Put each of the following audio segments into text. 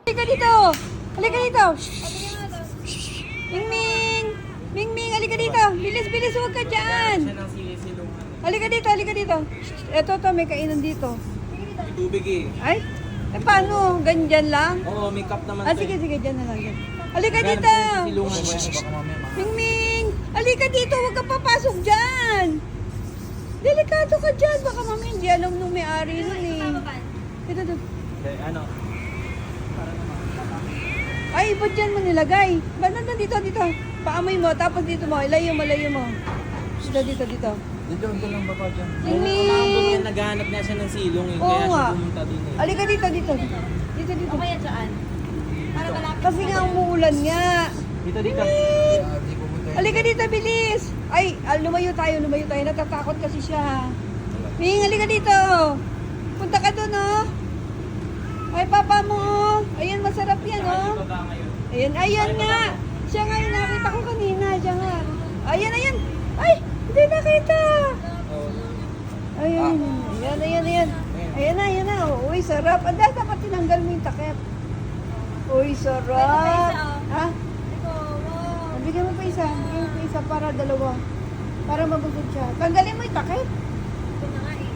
Halika dito! Halika dito! Mingming! Mingming, halika dito! Bilis, bilis, huwag ka dyan! Halika dito, halika dito! Eto, may kainan dito. May tubig eh. Ay? Paano? Ganyan lang? Oo, may cup naman. Sige, sige, dyan na lang. Dyan. Halika dito! Silungan mo yan, baka mamaya. Mingming! Halika dito, huwag ka papasok dyan! Delikado ka dyan, baka mamaya hindi alam nung may-ari nun eh. Dito, dito. Ano? Ay, ba't dyan mo nilagay? Ba't dito, dito? Paamoy mo, tapos dito mo, ilayo mo, layo mo. Dito, dito, dito. Dito lang baba dyan. Mingming! Naghahanap nga siya ng silong eh. Oo Kaya nga. siya pumunta dun eh. Halika dito, dito. Dito, dito. O kaya saan? Para malapit. Kasi nga umuulan nga. Dito, dito. Halika dito, bilis! Ay, lumayo tayo. Natatakot kasi siya. Ming, halika dito. Punta ka doon, oh. Ay, papa mo, oh. Ayan, masarap yan, oh. Ayan, ayan nga. Siya nga yung nakita ko kanina. Siya nga. Ayan, ayan. Ay, hindi nakita. Ayan, ayan. Ayan na. Uy, sarap. Anda, dapat tinanggal mo yung takip. Uy, sarap. Ha? Bigyan mo pa isa. Bigyan mo pa isa para dalawa. Para mabusog siya. Tanggalin mo yung takip. Ito na nga eh.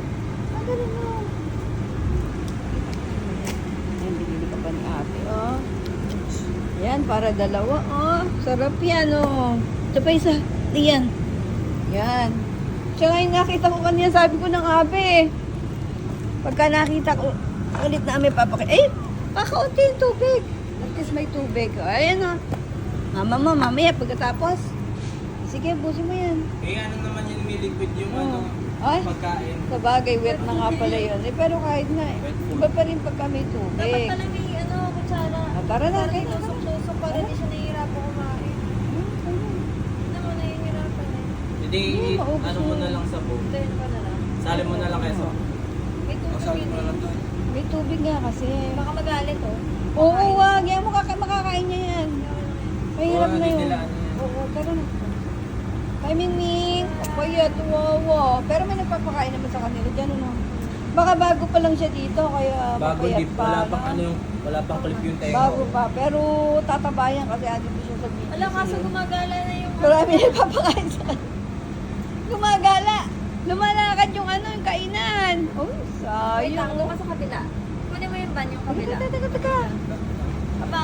Tanggalin mo. Ayan, binili ka pa ni ate, oh. Ayan, para dalawa, oh. Sarap yan, oh. Ito pa isa. Ayan. Yan. Siya nga yung nakita ko kanina, sabi ko ng abe. Pagka nakita ko, ulit na may papakita. Eh, kakaunti yung tubig. At least may tubig. Ayan, oh. Mama mo, mamaya pagkatapos. Sige, busin mo yan. Eh, ano naman yung may liquid yung Oh. ano, Ay, pagkain. sa bagay, wet na nga pala yun. Eh, pero kahit na, iba pa rin pagka may Dapat tubig. pala may kutsara. Ah, tara na, Para kayo na. tusok-tusok para di siya nahihirapan kumain. Hindi mo nahihirapan eh. Hindi, maubos ano mo mo. na lang sa bowl. Tayo pa na lang. Sali mo na lang kayo sa May tubig yun eh. May tubig nga kasi. Baka magalit oh. Oo, wag. Yan, makakain niya yan. Mahirap Oo, na yun. didilaan niya yan. Oo, tara na. Ay, Mingming. Payat, wawa. Pero may nagpapakain naman sa kanila. Diyan, ano. Baka bago pa lang siya dito, kaya Bago mapayat dip, pa. wala pang no? ano yung, wala pang clip yung tenga. Bago pa. Pero tatabayan kasi andito siya sa video. Alam, kaso gumagala na yung Marami nagpapakain sa kanila. Gumagala. Lumalakad yung ano, yung kainan. Oh, Wait lang, sayang. doon ka sa kabila. Kunin mo yung van yung kabila. Teka. Aba,